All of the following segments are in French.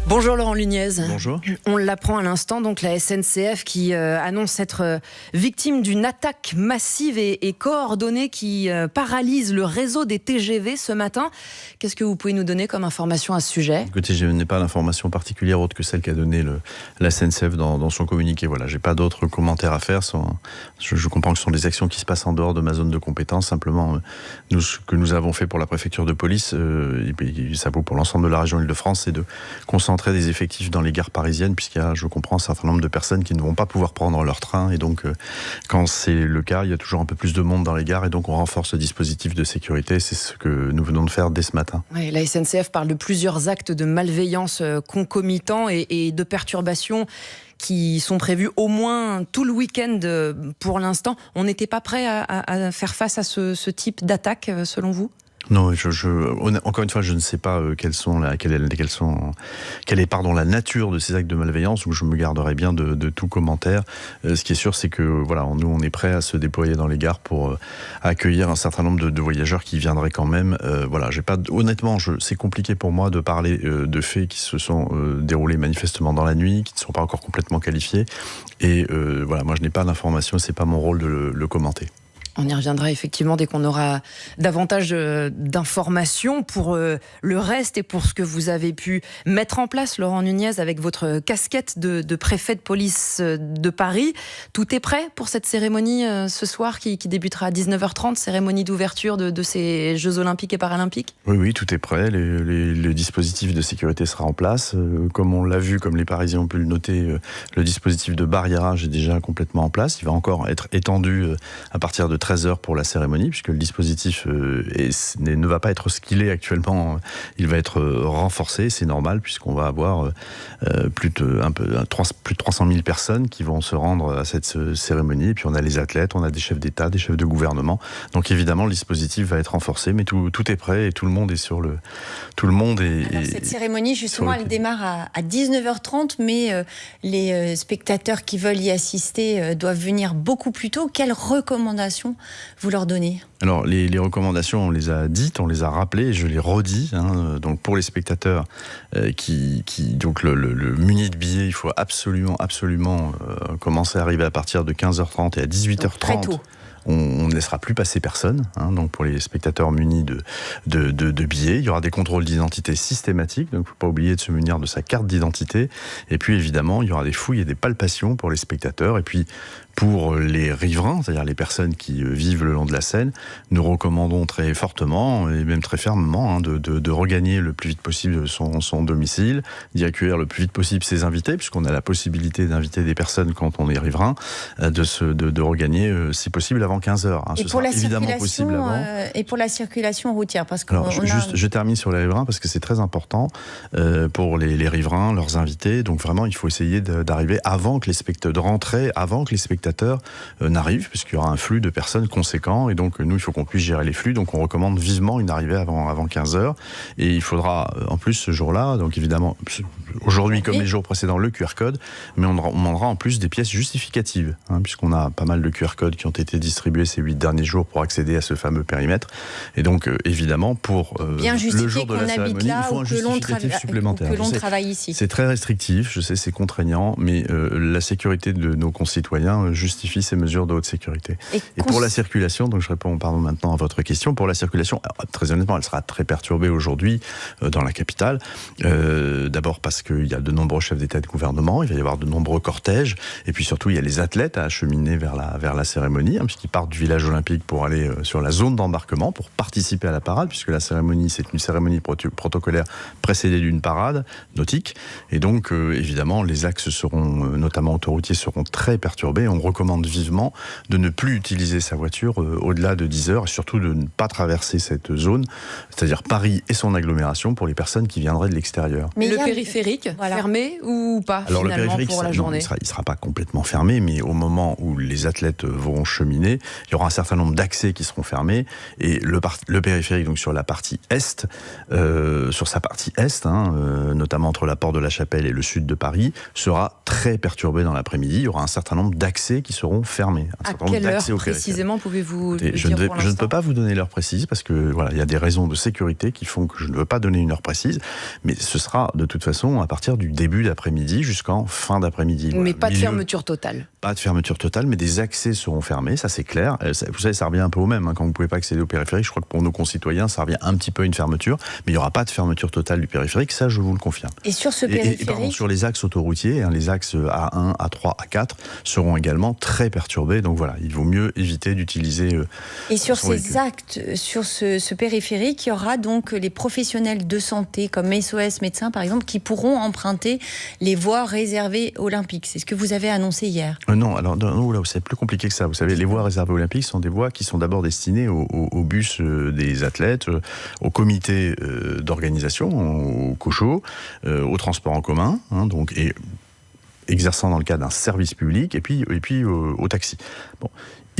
Bonjour Laurent Nunez. Bonjour. On l'apprend à l'instant, donc la SNCF qui annonce être victime d'une attaque massive et coordonnée qui paralyse le réseau des TGV ce matin. Qu'est-ce que vous pouvez nous donner comme information à ce sujet ? Écoutez, je n'ai pas d'information particulière autre que celle qu'a donnée la SNCF dans son communiqué. Voilà, j'ai pas d'autres commentaires à faire. Je comprends que ce sont des actions qui se passent en dehors de ma zone de compétence. Simplement, ce que nous avons fait pour la préfecture de police, et ça vaut pour l'ensemble de la région Île-de-France, c'est de concentrer des effectifs dans les gares parisiennes, puisqu'il y a, je comprends, un certain nombre de personnes qui ne vont pas pouvoir prendre leur train. Et donc, quand c'est le cas, il y a toujours un peu plus de monde dans les gares. Et donc, on renforce le dispositif de sécurité. C'est ce que nous venons de faire dès ce matin. Oui, la SNCF parle de plusieurs actes de malveillance concomitants et de perturbations qui sont prévus au moins tout le week-end pour l'instant. On n'était pas prêt à faire face à ce type d'attaque, selon vous ? Non, encore une fois, je ne sais pas quelle est la nature de ces actes de malveillance, où je me garderai bien de tout commentaire. Ce qui est sûr, c'est que voilà, nous, on est prêt à se déployer dans les gares pour accueillir un certain nombre de voyageurs qui viendraient quand même. Voilà, honnêtement, c'est compliqué pour moi de parler de faits qui se sont déroulés manifestement dans la nuit, qui ne sont pas encore complètement qualifiés. Et voilà, moi, je n'ai pas d'informations, c'est pas mon rôle de le commenter. On y reviendra effectivement dès qu'on aura davantage d'informations pour le reste et pour ce que vous avez pu mettre en place, Laurent Nunez, avec votre casquette de préfet de police de Paris. Tout est prêt pour cette cérémonie ce soir qui débutera à 19h30, cérémonie d'ouverture de ces Jeux Olympiques et Paralympiques ? Oui, tout est prêt. Le dispositif de sécurité sera en place. Comme on l'a vu, comme les Parisiens ont pu le noter, le dispositif de barriérage est déjà complètement en place. Il va encore être étendu à partir de 13h pour la cérémonie, puisque le dispositif ne va pas être ce qu'il est actuellement. Il va être renforcé, c'est normal, puisqu'on va avoir plus de 300 000 personnes qui vont se rendre à cette cérémonie. Et puis on a les athlètes, on a des chefs d'État, des chefs de gouvernement. Donc évidemment, le dispositif va être renforcé, mais tout est prêt et tout le monde est sur le... Tout le monde est... Alors, cette cérémonie, justement, elle démarre à 19h30, mais les spectateurs qui veulent y assister doivent venir beaucoup plus tôt. Quelles recommandations vous leur donnez ? Alors, les recommandations, on les a dites, on les a rappelées, et je les redis. Donc, pour les spectateurs donc le muni de billets, il faut absolument commencer à arriver à partir de 15h30 et à 18h30. Donc, très tôt. On ne laissera plus passer personne. Donc pour les spectateurs munis de billets, il y aura des contrôles d'identité systématiques. Donc il ne faut pas oublier de se munir de sa carte d'identité. Et puis évidemment, il y aura des fouilles et des palpations pour les spectateurs. Et puis pour les riverains, c'est-à-dire les personnes qui vivent le long de la Seine, nous recommandons très fortement et même très fermement de regagner le plus vite possible son domicile, d'y accueillir le plus vite possible ses invités, puisqu'on a la possibilité d'inviter des personnes quand on est riverain, de regagner si possible avant 15h. Et pour la évidemment possible avant. Et pour la circulation routière, parce que je termine sur les riverains parce que c'est très important pour les riverains, leurs invités. Donc vraiment, il faut essayer d'arriver avant que les spectateurs n'arrivent, puisqu'il y aura un flux de personnes conséquent. Et donc nous, il faut qu'on puisse gérer les flux. Donc on recommande vivement une arrivée avant 15h. Et il faudra en plus ce jour-là, donc évidemment aujourd'hui comme les jours précédents, le QR code, mais on demandera en plus des pièces justificatives, puisqu'on a pas mal de QR codes qui ont été distribués ces 8 derniers jours pour accéder à ce fameux périmètre. Et donc évidemment pour le jour de la cérémonie, il faut un justificatif supplémentaire. Que l'on travaille ici. C'est très restrictif, je sais, c'est contraignant, mais la sécurité de nos concitoyens justifie ces mesures de haute sécurité. Et pour la circulation, donc je réponds maintenant à votre question, pour la circulation, alors, très honnêtement, elle sera très perturbée aujourd'hui dans la capitale. D'abord parce qu'il y a de nombreux chefs d'État et de gouvernement, il va y avoir de nombreux cortèges, et puis surtout il y a les athlètes à acheminer vers la cérémonie, puisqu'ils partent du village olympique pour aller sur la zone d'embarquement, pour participer à la parade, puisque la cérémonie, c'est une cérémonie protocolaire précédée d'une parade nautique, et donc évidemment les axes notamment autoroutiers, seront très perturbés. On recommande vivement de ne plus utiliser sa voiture au-delà de 10h, et surtout de ne pas traverser cette zone, c'est-à-dire Paris et son agglomération, pour les personnes qui viendraient de l'extérieur. Mais le périphérique, fermé ou pas? Alors finalement, le périphérique, pour la journée. il sera pas complètement fermé, mais au moment où les athlètes vont cheminer, il y aura un certain nombre d'accès qui seront fermés, et le périphérique, donc sur la partie est, notamment entre la porte de la Chapelle et le sud de Paris, sera très perturbé dans l'après-midi. Il y aura un certain nombre d'accès accès qui seront fermés. À quelle heure précisément pouvez-vous le dire je ne peux pas vous donner l'heure précise parce que voilà, il y a des raisons de sécurité qui font que je ne veux pas donner une heure précise, mais ce sera de toute façon à partir du début d'après-midi jusqu'en fin d'après-midi. Mais pas de fermeture totale. Pas de fermeture totale, mais des accès seront fermés, ça c'est clair. Vous savez, ça revient un peu au même, quand vous ne pouvez pas accéder au périphérique, je crois que pour nos concitoyens, ça revient un petit peu à une fermeture, mais il n'y aura pas de fermeture totale du périphérique, ça je vous le confirme. Et sur ce périphérique sur les axes autoroutiers, les axes A1, A3, A4 seront également très perturbés, donc voilà, il vaut mieux éviter d'utiliser... Et sur ces actes, sur ce périphérique, il y aura donc les professionnels de santé, comme SOS médecins par exemple, qui pourront emprunter les voies réservées olympiques. C'est ce que vous avez annoncé hier. Non, alors là, c'est plus compliqué que ça. Vous savez, les voies réservées olympiques sont des voies qui sont d'abord destinées aux bus des athlètes, aux comités d'organisation, aux COJO, aux transports en commun, donc, et exerçant dans le cadre d'un service public, et puis aux taxis. Bon.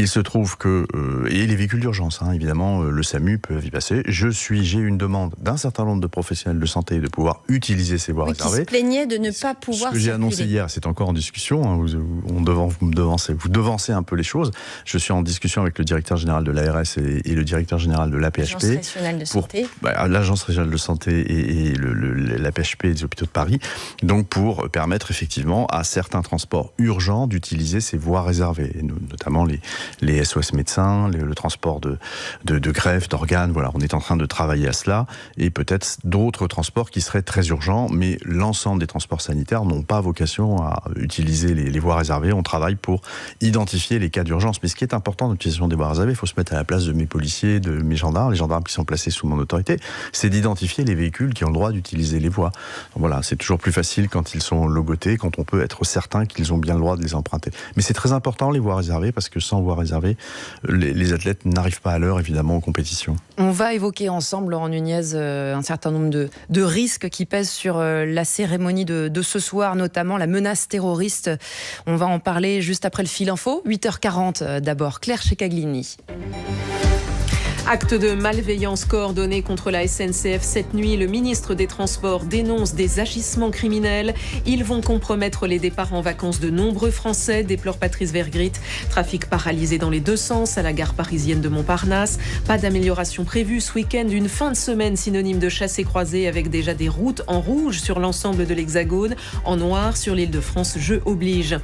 Il se trouve que, et les véhicules d'urgence, évidemment, le SAMU peut y passer. J'ai eu une demande d'un certain nombre de professionnels de santé de pouvoir utiliser ces voies réservées. Qui se plaignaient de ne pas pouvoir. Ce que j'ai annoncé hier, c'est encore en discussion. Vous devancez un peu les choses. Je suis en discussion avec le directeur général de l'ARS et le directeur général de l'AP-HP. L'Agence régionale de santé. L'Agence régionale de santé et l'AP-HP des hôpitaux de Paris. Donc pour permettre effectivement à certains transports urgents d'utiliser ces voies réservées, et notamment les SOS médecins, le transport de greffes, d'organes, voilà, on est en train de travailler à cela, et peut-être d'autres transports qui seraient très urgents, mais l'ensemble des transports sanitaires n'ont pas vocation à utiliser les voies réservées. On travaille pour identifier les cas d'urgence, mais ce qui est important dans l'utilisation des voies réservées, il faut se mettre à la place de mes policiers, de mes gendarmes, les gendarmes qui sont placés sous mon autorité, c'est d'identifier les véhicules qui ont le droit d'utiliser les voies. Donc voilà, c'est toujours plus facile quand ils sont logotés, quand on peut être certain qu'ils ont bien le droit de les emprunter. Mais c'est très important les voies réservées, parce que sans voies réservées, les athlètes n'arrivent pas à l'heure évidemment aux compétitions. On va évoquer ensemble, Laurent Nunez, un certain nombre de risques qui pèsent sur la cérémonie de ce soir, notamment la menace terroriste. On va en parler juste après le fil info, 8h40 d'abord. Claire Checaglini. Acte de malveillance coordonnée contre la SNCF cette nuit. Le ministre des Transports dénonce des agissements criminels. Ils vont compromettre les départs en vacances de nombreux Français, déplore Patrice Vergrit. Trafic paralysé dans les deux sens à la gare parisienne de Montparnasse. Pas d'amélioration prévue ce week-end. Une fin de semaine synonyme de chassé-croisé avec déjà des routes en rouge sur l'ensemble de l'Hexagone. En noir sur l'Île-de-France, jeu oblige.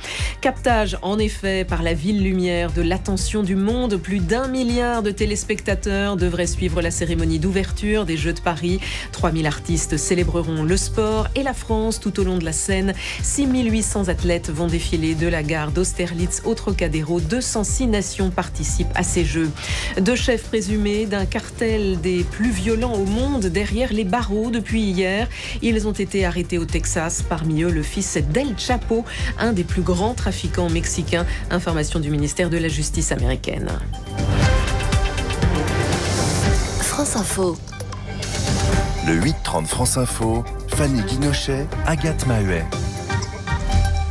Captage en effet par la ville lumière de l'attention du monde. Plus d'1 milliard de téléspectateurs devraient suivre la cérémonie d'ouverture des Jeux de Paris. 3000 artistes célébreront le sport et la France tout au long de la scène. 6800 athlètes vont défiler de la gare d'Austerlitz au Trocadéro. 206 nations participent à ces Jeux. 2 chefs présumés d'un cartel des plus violents au monde derrière les barreaux depuis hier. Ils ont été arrêtés au Texas. Parmi eux, le fils d'El Chapo, un des plus grands trafiquants mexicains. Information du ministère de la Justice américaine. France Info. Le 8-30 France Info, Fanny Guinochet, Agathe Mahuet.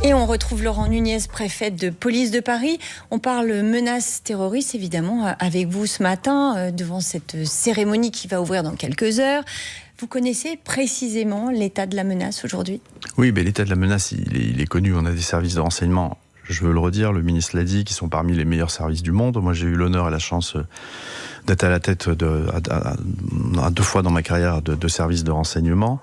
Et on retrouve Laurent Nunez, préfet de police de Paris. On parle menace terroriste, évidemment, avec vous ce matin, devant cette cérémonie qui va ouvrir dans quelques heures. Vous connaissez précisément l'état de la menace aujourd'hui ? Oui, mais l'état de la menace, il est connu. On a des services de renseignement, je veux le redire, le ministre l'a dit, qui sont parmi les meilleurs services du monde. Moi, j'ai eu l'honneur et la chance d'être à la tête à 2 fois dans ma carrière de services de renseignement.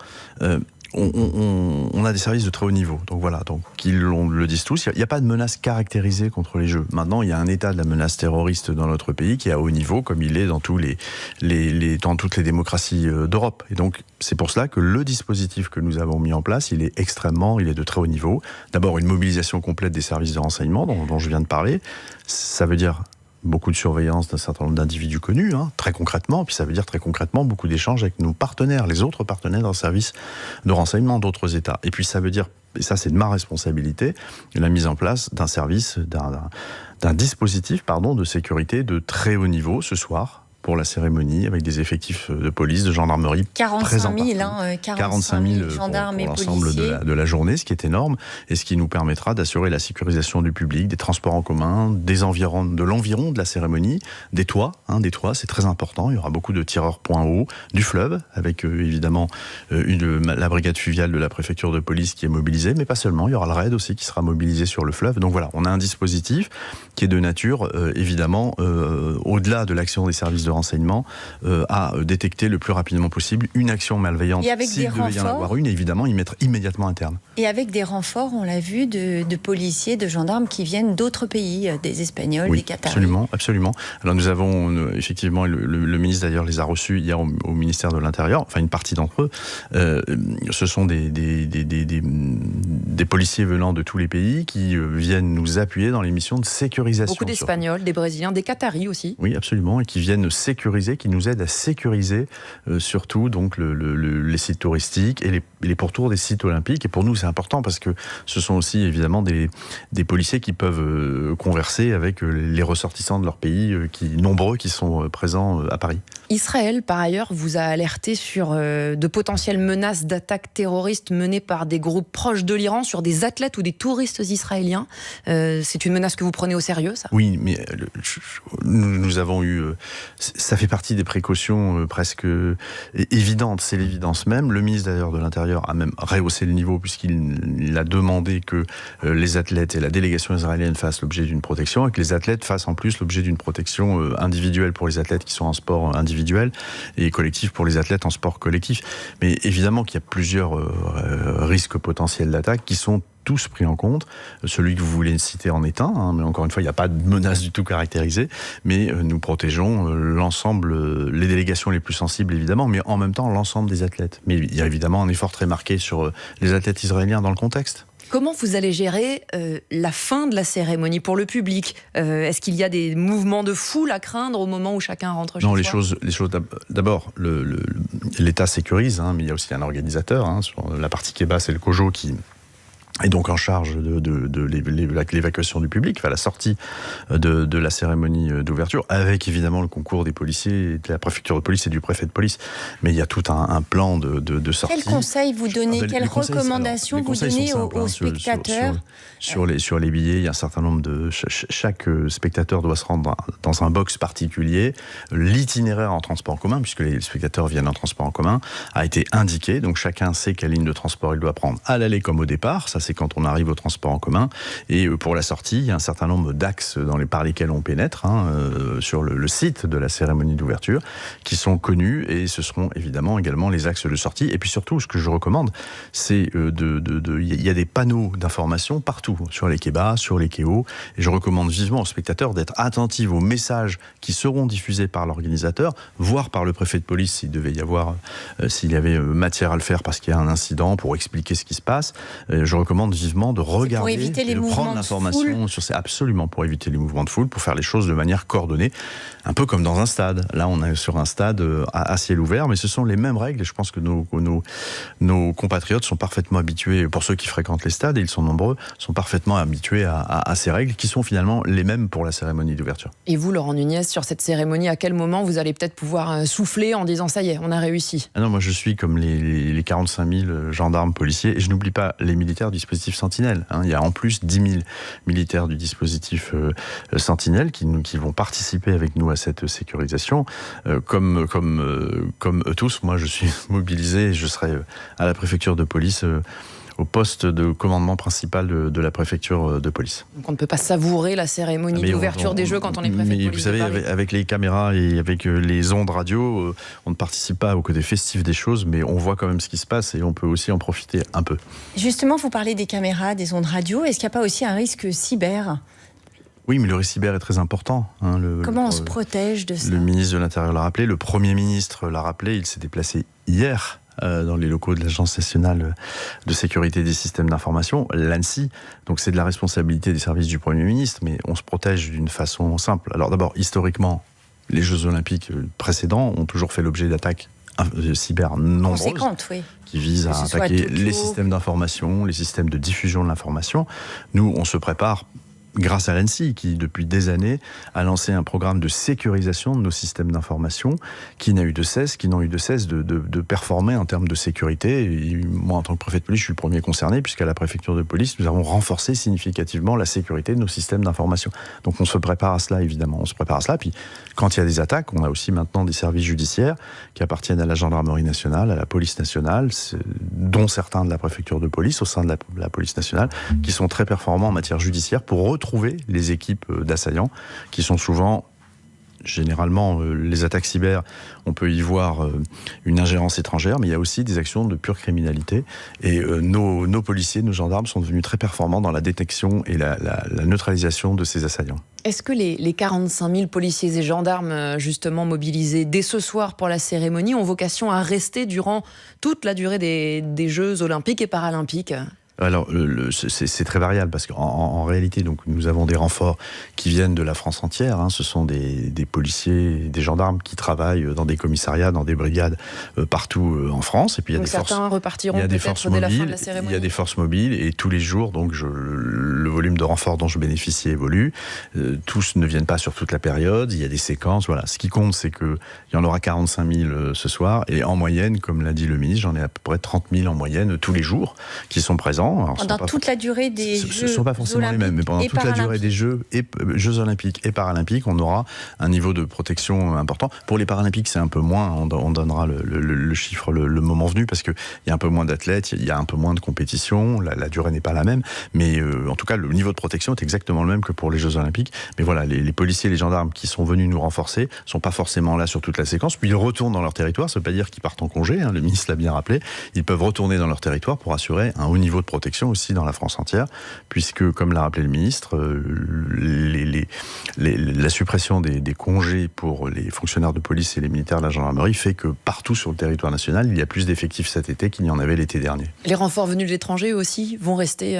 On a des services de très haut niveau, donc voilà, donc ils le disent tous. Il n'y a pas de menace caractérisée contre les Jeux. Maintenant, il y a un état de la menace terroriste dans notre pays qui est à haut niveau, comme il est dans toutes les démocraties d'Europe. Et donc, c'est pour cela que le dispositif que nous avons mis en place, il est de très haut niveau. D'abord, une mobilisation complète des services de renseignement dont je viens de parler. Ça veut dire beaucoup de surveillance d'un certain nombre d'individus connus, très concrètement. Puis ça veut dire très concrètement beaucoup d'échanges avec nos partenaires, les autres partenaires d'un service de renseignement d'autres États. Et puis ça veut dire, et ça c'est de ma responsabilité, la mise en place d'un service, d'un dispositif de sécurité de très haut niveau ce soir, pour la cérémonie, avec des effectifs de police, de gendarmerie 45 000 gendarmes et policiers. Pour l'ensemble de la journée, ce qui est énorme, et ce qui nous permettra d'assurer la sécurisation du public, des transports en commun, de l'environ de la cérémonie, des toits, c'est très important. Il y aura beaucoup de tireurs point haut, du fleuve, avec évidemment la brigade fluviale de la préfecture de police qui est mobilisée, mais pas seulement, il y aura le RAID aussi qui sera mobilisé sur le fleuve. Donc voilà, on a un dispositif qui est de nature, évidemment, au-delà de l'action des services de renseignement, à détecter le plus rapidement possible une action malveillante. S'il devait y en avoir une, évidemment, y mettre immédiatement un terme. Et avec des renforts, on l'a vu, de policiers, de gendarmes qui viennent d'autres pays, des Espagnols, des Qataris. Absolument. Alors nous avons effectivement, le ministre d'ailleurs les a reçus hier au ministère de l'Intérieur, enfin une partie d'entre eux. Ce sont des policiers venant de tous les pays qui viennent nous appuyer dans les missions de sécurisation. Beaucoup d'Espagnols, des Brésiliens, des Qataris aussi. Oui, absolument, et qui viennent sécuriser, qui nous aident à sécuriser surtout donc les sites touristiques et les pourtours des sites olympiques. Et pour nous, c'est important parce que ce sont aussi évidemment des policiers qui peuvent converser avec les ressortissants de leur pays, nombreux qui sont présents à Paris. Israël, par ailleurs, vous a alerté sur de potentielles menaces d'attaques terroristes menées par des groupes proches de l'Iran sur des athlètes ou des touristes israéliens. C'est une menace que vous prenez au sérieux, ça ? Oui, mais nous avons eu... ça fait partie des précautions presque évidentes, c'est l'évidence même. Le ministre d'ailleurs de l'Intérieur a même rehaussé le niveau puisqu'il a demandé que les athlètes et la délégation israélienne fassent l'objet d'une protection et que les athlètes fassent en plus l'objet d'une protection individuelle pour les athlètes qui sont en sport individuel et collectif pour les athlètes en sport collectif. Mais évidemment qu'il y a plusieurs risques potentiels d'attaque qui sont tous pris en compte. Celui que vous voulez citer en est un, mais encore une fois, il n'y a pas de menace du tout caractérisée, mais nous protégeons l'ensemble, les délégations les plus sensibles évidemment, mais en même temps l'ensemble des athlètes. Mais il y a évidemment un effort très marqué sur les athlètes israéliens dans le contexte. Comment vous allez gérer la fin de la cérémonie pour le public ? Est-ce qu'il y a des mouvements de foule à craindre au moment où chacun rentre chez soi ? Non, les choses d'abord, l'État sécurise, mais il y a aussi un organisateur. Sur la partie Kéba, c'est le COJO qui est donc en charge de l'évacuation du public, à la sortie de la cérémonie d'ouverture, avec évidemment le concours des policiers, de la préfecture de police et du préfet de police. Mais il y a tout un plan de sortie. Quels conseils vous donnez, quelles recommandations vous donnez aux spectateurs ? Sur les billets, il y a un certain nombre de... Chaque spectateur doit se rendre dans un box particulier. L'itinéraire en transport en commun, puisque les spectateurs viennent en transport en commun, a été indiqué. Donc chacun sait quelle ligne de transport il doit prendre à l'aller comme au départ. Ça, c'est quand on arrive au transport en commun. Et pour la sortie, il y a un certain nombre d'axes par lesquels on pénètre sur le site de la cérémonie d'ouverture, qui sont connus, et ce seront évidemment également les axes de sortie. Et puis surtout, ce que je recommande, c'est il y a des panneaux d'information partout, sur les kebas, sur les kéos, et je recommande vivement aux spectateurs d'être attentifs aux messages qui seront diffusés par l'organisateur, voire par le préfet de police s'il devait y avoir, s'il y avait matière à le faire parce qu'il y a un incident, pour expliquer ce qui se passe. Je recommande vivement de regarder, de prendre l'information sur ces, absolument, pour éviter les mouvements de foule, pour faire les choses de manière coordonnée, un peu comme dans un stade. Là, on est sur un stade à ciel ouvert, mais ce sont les mêmes règles, et je pense que nos compatriotes sont parfaitement habitués, pour ceux qui fréquentent les stades, et ils sont nombreux, sont parfaitement habitués à ces règles, qui sont finalement les mêmes pour la cérémonie d'ouverture. Et vous, Laurent Nunez, sur cette cérémonie, à quel moment vous allez peut-être pouvoir souffler en disant « ça y est, on a réussi » ? Non, moi je suis comme les 45 000 gendarmes policiers, et je n'oublie pas les militaires du dispositif Sentinelle. Il y a en plus 10 000 militaires du dispositif Sentinelle qui vont participer avec nous à cette sécurisation. Comme eux tous, moi je suis mobilisé et je serai à la préfecture de police au poste de commandement principal de la préfecture de police. Donc on ne peut pas savourer la cérémonie d'ouverture des Jeux quand on est préfet de police. Vous savez, avec les caméras et avec les ondes radio, on ne participe pas au côté festif des choses, mais on voit quand même ce qui se passe et on peut aussi en profiter un peu. Justement, vous parlez des caméras, des ondes radio. Est-ce qu'il n'y a pas aussi un risque cyber ? Oui, mais le risque cyber est très important. Comment on se protège de ça ? Le ministre de l'Intérieur l'a rappelé, le Premier ministre l'a rappelé, il s'est déplacé hier dans les locaux de l'Agence nationale de sécurité des systèmes d'information, l'ANSSI. Donc c'est de la responsabilité des services du Premier ministre, mais on se protège d'une façon simple. Alors d'abord, historiquement, les Jeux Olympiques précédents ont toujours fait l'objet d'attaques cyber nombreuses, qui visent à attaquer les systèmes d'information, les systèmes de diffusion de l'information. Nous, on se prépare grâce à l'ANSSI, qui depuis des années a lancé un programme de sécurisation de nos systèmes d'information, qui n'ont eu de cesse de performer en termes de sécurité. Et moi, en tant que préfet de police, je suis le premier concerné, puisqu'à la préfecture de police, nous avons renforcé significativement la sécurité de nos systèmes d'information. Donc on se prépare à cela, évidemment. On se prépare à cela. Puis quand il y a des attaques, on a aussi maintenant des services judiciaires qui appartiennent à la gendarmerie nationale, à la police nationale, dont certains de la préfecture de police, au sein de la police nationale, qui sont très performants en matière judiciaire pour retrouver les équipes d'assaillants qui sont souvent, généralement, les attaques cyber, on peut y voir une ingérence étrangère, mais il y a aussi des actions de pure criminalité. Et nos policiers, nos gendarmes sont devenus très performants dans la détection et la neutralisation de ces assaillants. Est-ce que les 45 000 policiers et gendarmes justement mobilisés dès ce soir pour la cérémonie ont vocation à rester durant toute la durée des Jeux olympiques et paralympiques ? Alors, c'est très variable parce qu'en réalité, donc, nous avons des renforts qui viennent de la France entière. Hein. Ce sont des policiers, des gendarmes qui travaillent dans des commissariats, dans des brigades partout en France. Et puis il y a des forces. Certains repartiront peut-être dès la fin de la cérémonie. Il y a des forces mobiles et tous les jours, donc le volume de renforts dont je bénéficie évolue. Tous ne viennent pas sur toute la période. Il y a des séquences. Voilà. Ce qui compte, c'est qu'il y en aura 45 000 ce soir. Et en moyenne, comme l'a dit le ministre, j'en ai à peu près 30 000 en moyenne tous les jours qui sont présents. Alors, pendant toute la durée des Jeux ce ne sont pas forcément les mêmes, mais pendant toute la durée des Jeux olympiques et paralympiques, on aura un niveau de protection important. Pour les paralympiques, c'est un peu moins, on donnera le chiffre le moment venu, parce qu'il y a un peu moins d'athlètes, il y a un peu moins de compétition, la durée n'est pas la même, mais en tout cas, le niveau de protection est exactement le même que pour les Jeux olympiques. Mais voilà, les policiers et les gendarmes qui sont venus nous renforcer ne sont pas forcément là sur toute la séquence, puis ils retournent dans leur territoire, ça ne veut pas dire qu'ils partent en congé, hein, le ministre l'a bien rappelé, ils peuvent retourner dans leur territoire pour assurer un haut niveau de protection aussi dans la France entière, puisque, comme l'a rappelé le ministre, la suppression des congés pour les fonctionnaires de police et les militaires de la gendarmerie fait que partout sur le territoire national, il y a plus d'effectifs cet été qu'il n'y en avait l'été dernier. Les renforts venus de l'étranger aussi vont rester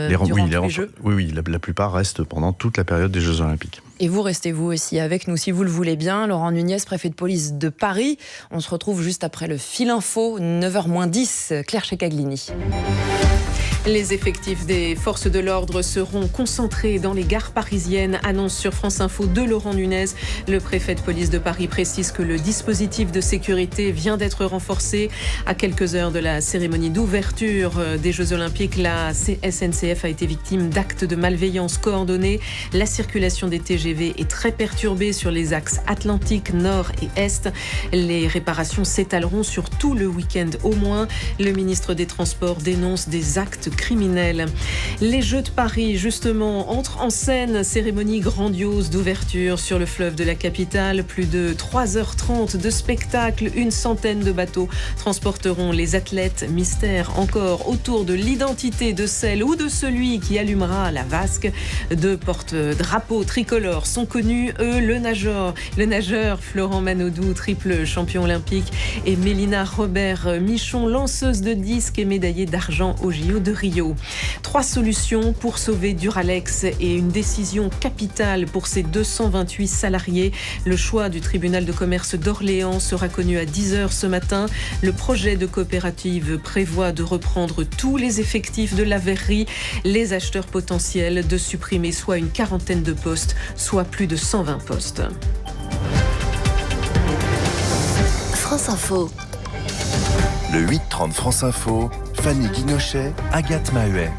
durant tous les Jeux ? Oui, la plupart restent pendant toute la période des Jeux olympiques. Et vous restez vous aussi avec nous, si vous le voulez bien. Laurent Nunez, préfet de police de Paris. On se retrouve juste après le fil info, 9h-10, Claire Checaglini. Les effectifs des forces de l'ordre seront concentrés dans les gares parisiennes, annonce sur France Info de Laurent Nunez. Le préfet de police de Paris précise que le dispositif de sécurité vient d'être renforcé. À quelques heures de la cérémonie d'ouverture des Jeux Olympiques, la SNCF a été victime d'actes de malveillance coordonnés. La circulation des TGV est très perturbée sur les axes Atlantique, Nord et Est. Les réparations s'étaleront sur tout le week-end au moins. Le ministre des Transports dénonce des actes criminels. Les Jeux de Paris, justement, entrent en scène. Cérémonie grandiose d'ouverture sur le fleuve de la capitale. Plus de 3h30 de spectacle. Une centaine de bateaux transporteront les athlètes. Mystère encore autour de l'identité de celle ou de celui qui allumera la vasque. Deux porte-drapeaux tricolores sont connus. Eux, le nageur Florent Manodou, triple champion olympique, et Mélina Robert-Michon, lanceuse de disques et médaillée d'argent au JO de Rio. 3 solutions pour sauver Duralex et une décision capitale pour ses 228 salariés. Le choix du tribunal de commerce d'Orléans sera connu à 10h ce matin. Le projet de coopérative prévoit de reprendre tous les effectifs de la verrerie. Les acheteurs potentiels de supprimer soit une quarantaine de postes, soit plus de 120 postes. France Info. Le 8-30 France Info, Fanny Guinochet, Agathe Mahuet.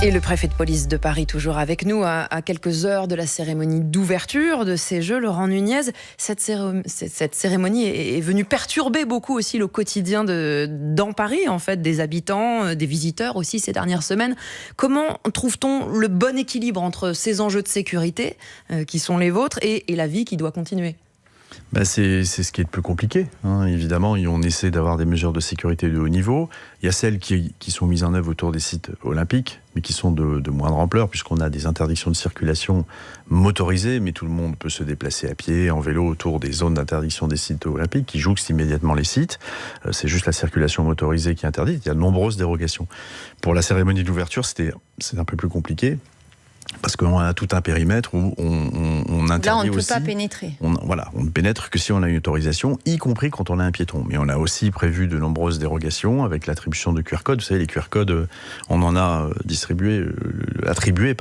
Et le préfet de police de Paris, toujours avec nous, à quelques heures de la cérémonie d'ouverture de ces Jeux, Laurent Nunez. Cette cérémonie est venue perturber beaucoup aussi le quotidien dans Paris, en fait, des habitants, des visiteurs aussi ces dernières semaines. Comment trouve-t-on le bon équilibre entre ces enjeux de sécurité, qui sont les vôtres, et la vie qui doit continuer ? C'est ce qui est le plus compliqué, hein. Évidemment, on essaie d'avoir des mesures de sécurité de haut niveau. Il y a celles qui sont mises en œuvre autour des sites olympiques, mais qui sont de moindre ampleur, puisqu'on a des interdictions de circulation motorisées, mais tout le monde peut se déplacer à pied, en vélo, autour des zones d'interdiction des sites olympiques, qui jouxtent immédiatement les sites. C'est juste la circulation motorisée qui est interdite. Il y a de nombreuses dérogations. Pour la cérémonie d'ouverture, c'est un peu plus compliqué. Parce qu'on a tout un périmètre où on interdit aussi... Là, on ne peut pas pénétrer. On ne pénètre que si on a une autorisation, y compris quand on a un piéton. Mais on a aussi prévu de nombreuses dérogations avec l'attribution de QR codes. Vous savez, les QR codes, on en a attribué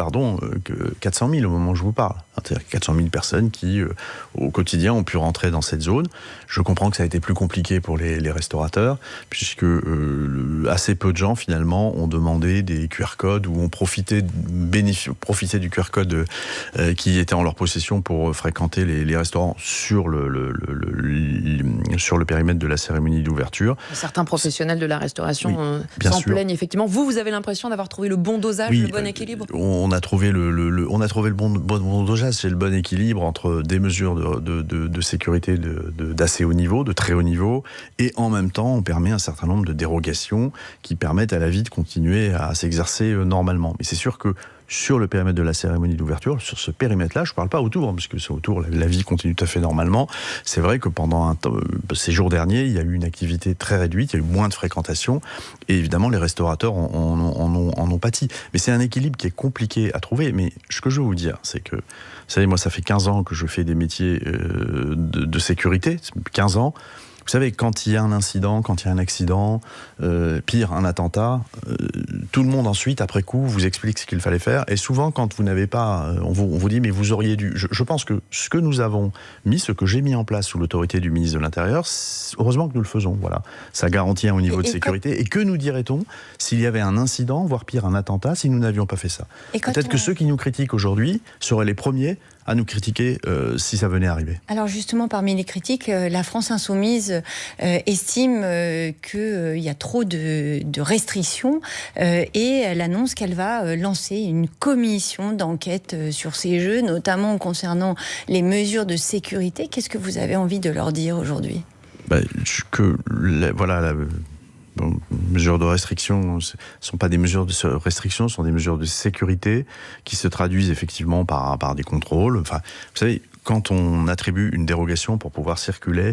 400 000 au moment où je vous parle. C'est-à-dire 400 000 personnes qui, au quotidien, ont pu rentrer dans cette zone. Je comprends que ça a été plus compliqué pour les restaurateurs, puisque assez peu de gens, finalement, ont demandé des QR codes ou ont profité du QR code qui était en leur possession pour fréquenter les restaurants sur le périmètre de la cérémonie d'ouverture. Certains professionnels de la restauration s'en plaignent, effectivement. Vous avez l'impression d'avoir trouvé le bon dosage, le bon équilibre ? On a trouvé le bon dosage, c'est le bon équilibre entre des mesures de sécurité d'assez haut niveau, de très haut niveau, et en même temps, on permet un certain nombre de dérogations qui permettent à la vie de continuer à s'exercer normalement. Mais c'est sûr que sur le périmètre de la cérémonie d'ouverture, sur ce périmètre-là, je ne parle pas autour, parce que c'est autour, la vie continue tout à fait normalement. C'est vrai que pendant ces jours derniers, il y a eu une activité très réduite, il y a eu moins de fréquentation, et évidemment, les restaurateurs en ont pâti. Mais c'est un équilibre qui est compliqué à trouver. Mais ce que je veux vous dire, c'est que, vous savez, moi, ça fait 15 ans que je fais des métiers de sécurité, 15 ans. Vous savez, quand il y a un incident, quand il y a un accident, pire, un attentat, tout le monde ensuite, après coup, vous explique ce qu'il fallait faire. Et souvent, quand vous n'avez pas, on vous dit, mais vous auriez dû... Je pense que ce que nous avons mis, ce que j'ai mis en place sous l'autorité du ministre de l'Intérieur, heureusement que nous le faisons. Voilà. Ça garantit un haut niveau de sécurité. Et que nous dirait-on s'il y avait un incident, voire pire, un attentat, si nous n'avions pas fait ça ? Peut-être que ceux qui nous critiquent aujourd'hui seraient les premiers à nous critiquer si ça venait à arriver. Alors justement, parmi les critiques, la France Insoumise estime qu'il y a trop de restrictions et elle annonce qu'elle va lancer une commission d'enquête sur ces jeux, notamment concernant les mesures de sécurité. Qu'est-ce que vous avez envie de leur dire aujourd'hui ? Mesures de restriction, ce ne sont pas des mesures de restriction, ce sont des mesures de sécurité qui se traduisent effectivement par des contrôles. Enfin, vous savez, quand on attribue une dérogation pour pouvoir circuler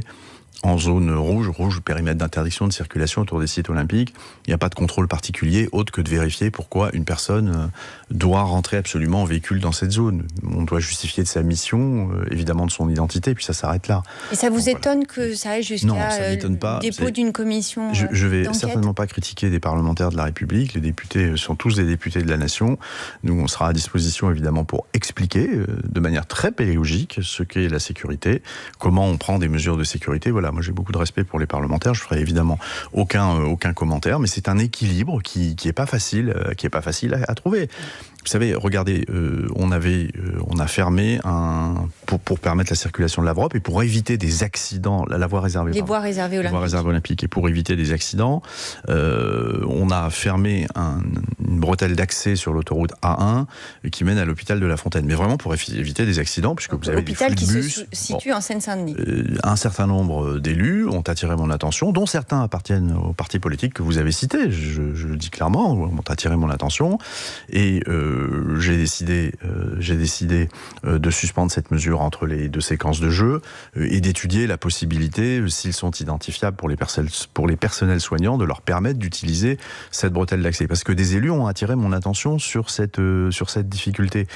en zone rouge, périmètre d'interdiction de circulation autour des sites olympiques, il n'y a pas de contrôle particulier autre que de vérifier pourquoi une personne doit rentrer absolument en véhicule dans cette zone. On doit justifier de sa mission, évidemment de son identité, puis ça s'arrête là. Et ça vous étonne que ça aille jusqu'à le dépôt d'une commission Je ne vais d'enquête ? Certainement pas critiquer des parlementaires de la République. Les députés sont tous des députés de la nation. Nous, on sera à disposition évidemment pour expliquer de manière très pédagogique ce qu'est la sécurité, comment on prend des mesures de sécurité. Voilà, moi j'ai beaucoup de respect pour les parlementaires. Je ferai évidemment aucun commentaire, mais c'est un équilibre qui est pas facile à trouver. Vous savez, regardez, on a fermé pour permettre la circulation de la VROP et pour éviter des accidents, la voie réservée. Les voies réservées olympiques. Les voies réservées olympiques. Et pour éviter des accidents, on a fermé une bretelle d'accès sur l'autoroute A1 qui mène à l'hôpital de La Fontaine. Mais vraiment pour éviter des accidents, puisque vous avez des flux de bus. L'hôpital qui se situe en Seine-Saint-Denis. Un certain nombre d'élus ont attiré mon attention, dont certains appartiennent au parti politique que vous avez cité. Je le dis clairement, ont attiré mon attention. Et j'ai décidé de suspendre cette mesure entre les deux séquences de jeu et d'étudier la possibilité, s'ils sont identifiables pour les personnels soignants, de leur permettre d'utiliser cette bretelle d'accès. Parce que des élus ont attiré mon attention sur cette difficulté.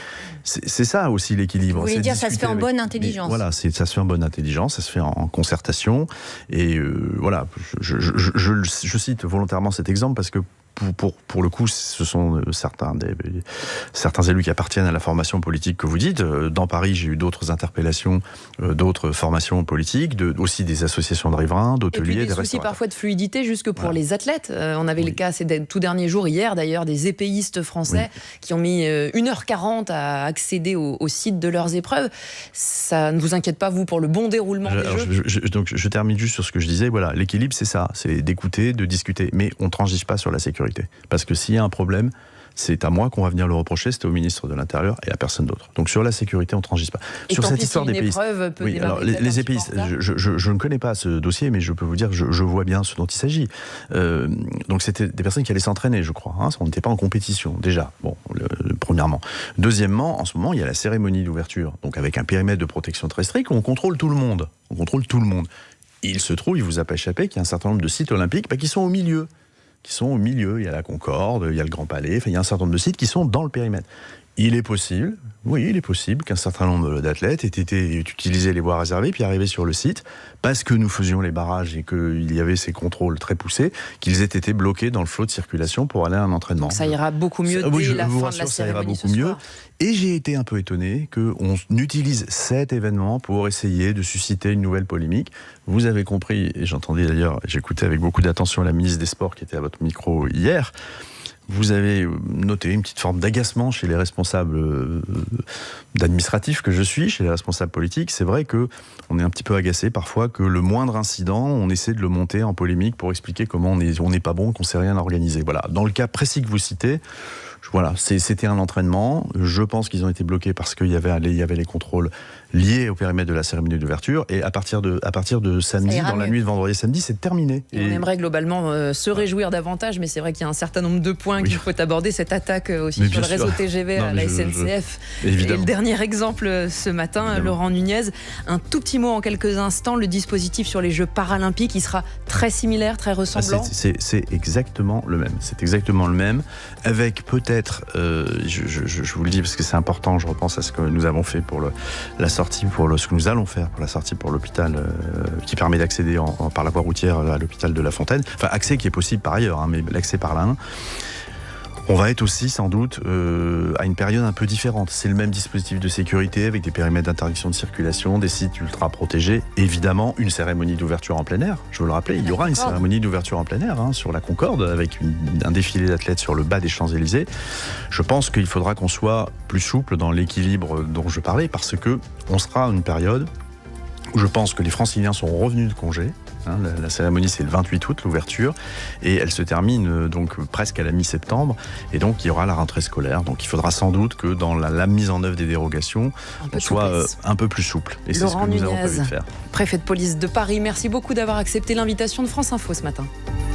C'est ça aussi l'équilibre. Vous voulez dire ça se fait en bonne intelligence. Voilà, ça se fait en bonne intelligence, ça se fait en concertation. Et voilà, je cite volontairement cet exemple parce que pour le coup, ce sont certains élus qui appartiennent à la formation politique que vous dites. Dans Paris, j'ai eu d'autres interpellations, d'autres formations politiques, aussi des associations de riverains, d'hôteliers, des soucis parfois de fluidité jusque pour les athlètes. On avait le cas ces tout derniers jours, hier d'ailleurs, des épéistes français qui ont mis 1h40 à accéder au site de leurs épreuves. Ça ne vous inquiète pas, vous, pour le bon déroulement des Jeux ? Donc je termine juste sur ce que je disais. Voilà, l'équilibre, c'est ça, c'est d'écouter, de discuter, mais on ne transige pas sur la sécurité. Parce que s'il y a un problème, c'est à moi qu'on va venir le reprocher, c'était au ministre de l'Intérieur et à personne d'autre. Donc sur la sécurité, on ne transige pas. Et sur cette histoire d'épéistes, alors les épéistes, je ne connais pas ce dossier, mais je peux vous dire que je vois bien ce dont il s'agit. Donc c'était des personnes qui allaient s'entraîner, je crois. On n'était pas en compétition, déjà, premièrement. Deuxièmement, en ce moment, il y a la cérémonie d'ouverture, donc avec un périmètre de protection très strict, où on contrôle tout le monde. Il se trouve, il vous a pas échappé, qu'il y a un certain nombre de sites olympiques qui sont au milieu. Il y a la Concorde, il y a le Grand Palais, il y a un certain nombre de sites qui sont dans le périmètre. Il est possible, oui, il est possible qu'un certain nombre d'athlètes aient utilisé les voies réservées puis arrivés sur le site parce que nous faisions les barrages et qu'il y avait ces contrôles très poussés, qu'ils aient été bloqués dans le flot de circulation pour aller à un entraînement. Donc ça ira beaucoup mieux dès la fin de la cérémonie. Ça ira beaucoup mieux. Et j'ai été un peu étonné qu'on utilise cet événement pour essayer de susciter une nouvelle polémique. Vous avez compris, et j'entendais d'ailleurs, j'écoutais avec beaucoup d'attention la ministre des Sports qui était à votre micro hier. Vous avez noté une petite forme d'agacement chez les responsables d'administratifs que je suis, chez les responsables politiques. C'est vrai qu'on est un petit peu agacé parfois que le moindre incident, on essaie de le monter en polémique pour expliquer comment on n'est pas bon, qu'on ne sait rien organiser. Voilà. Dans le cas précis que vous citez, voilà, c'était un entraînement. Je pense qu'ils ont été bloqués parce qu'il y avait les contrôles liés au périmètre de la cérémonie d'ouverture. Et à partir de samedi, dans la nuit de vendredi et samedi, c'est terminé. Et on aimerait globalement se réjouir davantage, mais c'est vrai qu'il y a un certain nombre de points qu'il faut aborder. Cette attaque aussi sur le réseau TGV à la SNCF. Et le dernier exemple ce matin, Laurent Nunez, un tout petit mot en quelques instants. Le dispositif sur les Jeux paralympiques, il sera très similaire, très ressemblant. C'est exactement le même. C'est exactement le même, avec peut-être, je vous le dis parce que c'est important, je repense à ce que nous avons fait pour ce que nous allons faire pour la sortie pour l'hôpital qui permet d'accéder par la voie routière à l'hôpital de La Fontaine. Enfin, accès qui est possible par ailleurs, mais l'accès par là. On va être aussi sans doute à une période un peu différente. C'est le même dispositif de sécurité avec des périmètres d'interdiction de circulation, des sites ultra protégés. Évidemment, une cérémonie d'ouverture en plein air. Je veux le rappeler, il y aura une cérémonie d'ouverture en plein air sur la Concorde avec un défilé d'athlètes sur le bas des Champs-Élysées. Je pense qu'il faudra qu'on soit plus souple dans l'équilibre dont je parlais parce que on sera à une période où je pense que les Franciliens sont revenus de congé. La cérémonie, c'est le 28 août, l'ouverture, et elle se termine donc presque à la mi-septembre, et donc il y aura la rentrée scolaire. Donc il faudra sans doute que dans la mise en œuvre des dérogations, on soit un peu plus souple. Et c'est ce que nous avons prévu de faire. Préfet de police de Paris, merci beaucoup d'avoir accepté l'invitation de France Info ce matin.